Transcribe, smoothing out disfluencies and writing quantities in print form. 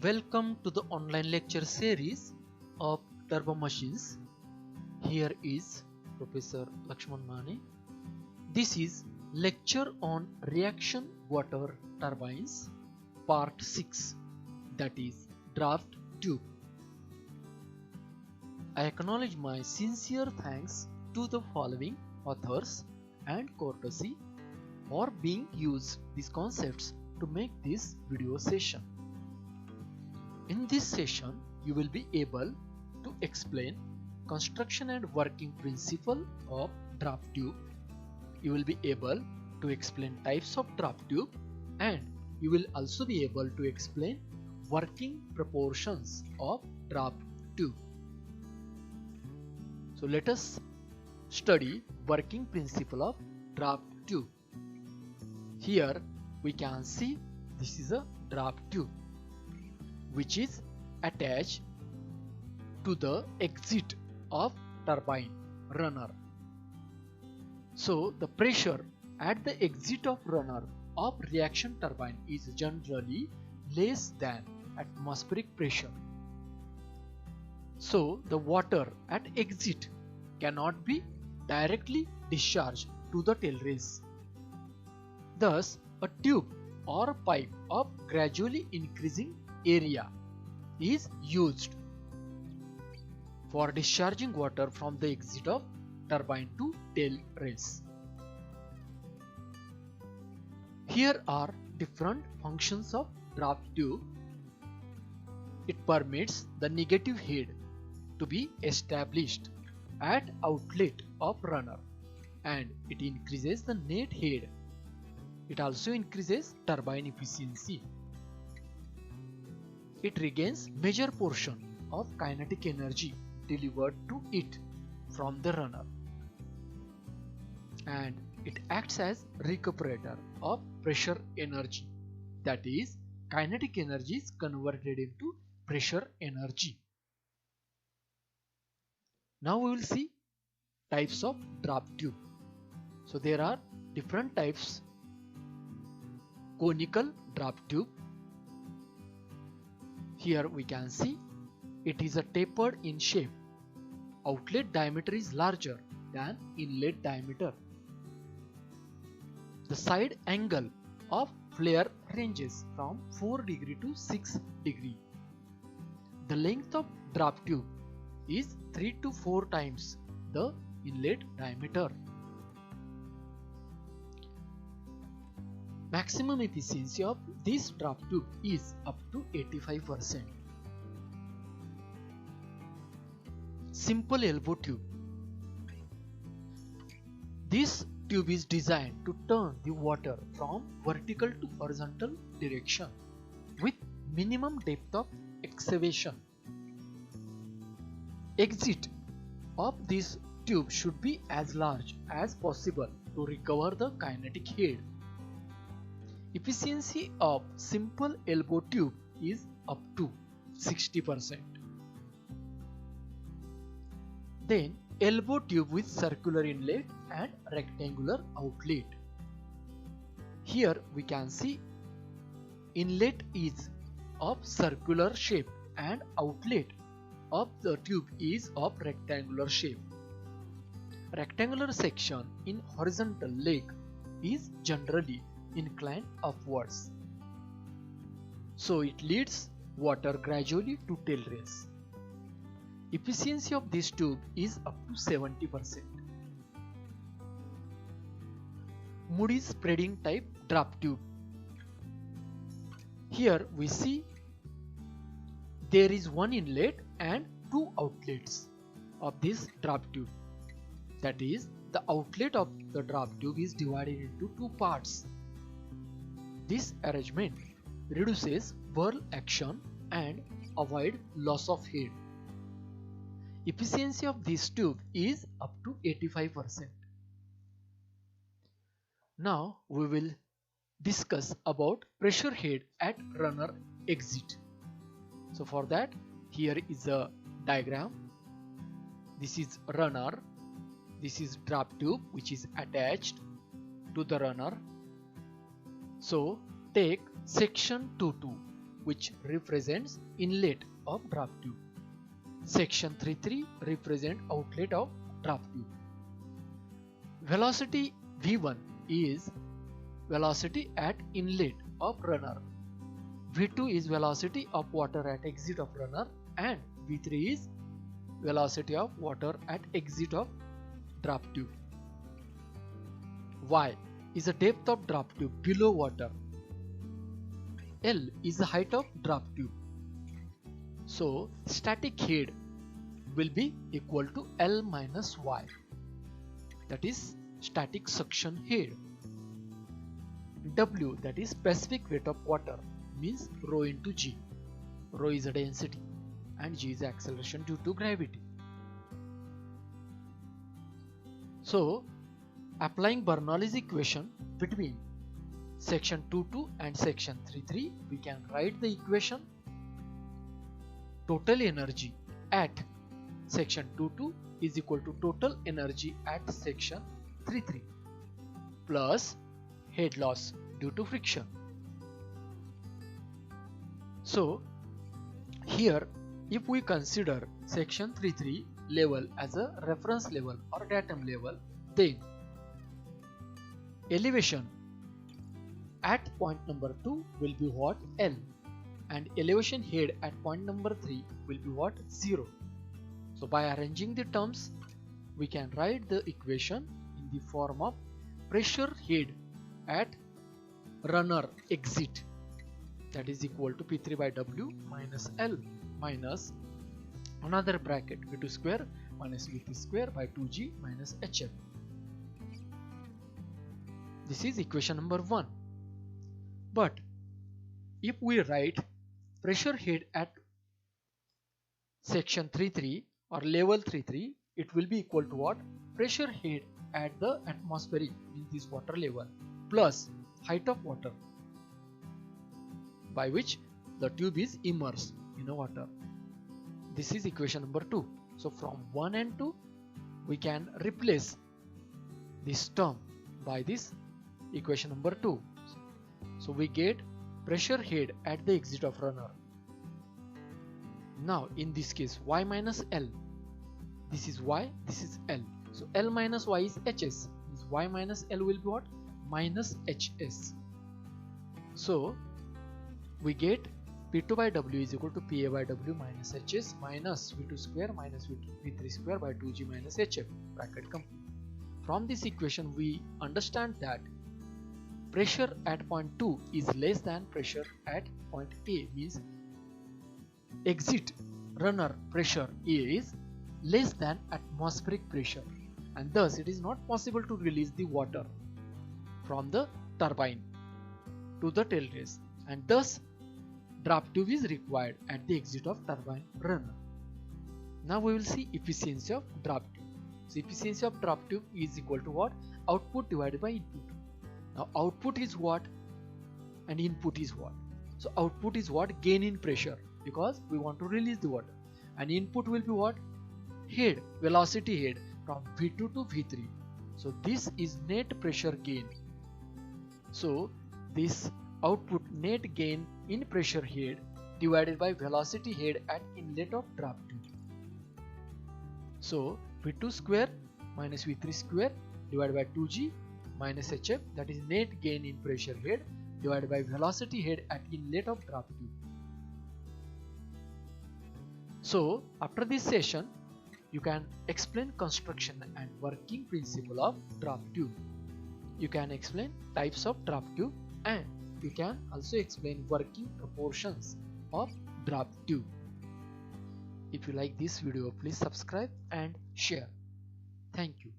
Welcome to the online lecture series of turbo machines. Here is Professor Lakshman Mane. This is lecture on reaction water turbines part 6, that is draft tube. I acknowledge my sincere thanks to the following authors and courtesy for being used these concepts to make this video session. In this session, you will be able to explain construction and working principle of draft tube. You will be able to explain types of draft tube, and you will also be able to explain working proportions of draft tube. So let us study working principle of draft tube. Here we can see this is a draft tube which is attached to the exit of turbine runner. So the pressure at the exit of runner of reaction turbine is generally less than atmospheric pressure. So the water at exit cannot be directly discharged to the tail race. Thus, a tube or pipe of gradually increasing area is used for discharging water from the exit of turbine to tail race. Here are different functions of draft tube. It permits the negative head to be established at outlet of runner, and it increases the net head. It also increases turbine efficiency. It regains major portion of kinetic energy delivered to it from the runner, and it acts as recuperator of pressure energy, that is, kinetic energy is converted into pressure energy. Now we will see types of draft tube. So there are different types. Conical draft tube. Here we can see it is a tapered in shape. Outlet diameter is larger than inlet diameter. The side angle of flare ranges from 4 degree to 6 degree. The length of draft tube is 3 to 4 times the inlet diameter. Maximum efficiency of this draft tube is up to 85%. Simple elbow tube. This tube is designed to turn the water from vertical to horizontal direction with minimum depth of excavation. Exit of this tube should be as large as possible to recover the kinetic head. Efficiency of simple elbow tube is up to 60%. Then elbow tube with circular inlet and rectangular outlet. Here we can see inlet is of circular shape and outlet of the tube is of rectangular shape. Rectangular section in horizontal leg is generally inclined upwards, so it leads water gradually to tail race. Efficiency of this tube is up to 70%. Moody spreading type draft tube. Here we see there is one inlet and two outlets of this draft tube. That is, the outlet of the draft tube is divided into two parts. This arrangement reduces whirl action and avoid loss of head. Efficiency of this tube is up to 85%. Now we will discuss about pressure head at runner exit. So for that, here is a diagram. This is runner. This is draft tube which is attached to the runner. So take section 2.2 which represents inlet of draft tube. Section 33 represent outlet of draft tube. Velocity V1 is velocity at inlet of runner. V2 is velocity of water at exit of runner, and V3 is velocity of water at exit of draft tube. Y is the depth of draft tube below water. L is the height of draft tube. So static head will be equal to L minus Y. That is static suction head. W, that is specific weight of water, means rho into G. Rho is a density and G is acceleration due to gravity. So applying Bernoulli's equation between section 2.2 and section 3.3, we can write the equation: total energy at section 2.2 is equal to total energy at section 3.3 plus head loss due to friction. So here, if we consider section 3.3 level as a reference level or datum level, then elevation at point number 2 will be what? L, and elevation head at point number 3 will be what? 0. So by arranging the terms, we can write the equation in the form of pressure head at runner exit, that is equal to P3 by W minus L minus another bracket V2 square minus V3 square by 2G minus HF. This is equation number 1. But if we write pressure head at section 3.3 or level 3.3, it will be equal to what? Pressure head at the atmospheric, means this water level, plus height of water by which the tube is immersed in the water. This is equation number 2. So from 1 and 2, we can replace this term by this equation number 2. So we get pressure head at the exit of runner. Now in this case, Y minus L. This is Y, this is L. So L minus Y is HS. Means Y minus L will be what? Minus HS. So we get P2 by W is equal to PA by W minus HS minus V2 square minus V3 square by 2G minus HF, bracket complete. From this equation we understand that pressure at point 2 is less than pressure at point A, means exit runner pressure A is less than atmospheric pressure, and thus it is not possible to release the water from the turbine to the tail race, and thus draft tube is required at the exit of turbine runner. Now we will see efficiency of draft tube. So efficiency of draft tube is equal to what? Output divided by input. Now output is what and input is what? So output is what? Gain in pressure, because we want to release the water, and input will be what? Head, velocity head from V2 to V3. So this is net pressure gain. So this output net gain in pressure head divided by velocity head at inlet of draft tube. So V2 square minus V3 square divided by 2G minus HF, that is net gain in pressure head divided by velocity head at inlet of draft tube. So after this session, you can explain construction and working principle of draft tube. You can explain types of draft tube, and you can also explain working proportions of draft tube. If you like this video, please subscribe and share. Thank you.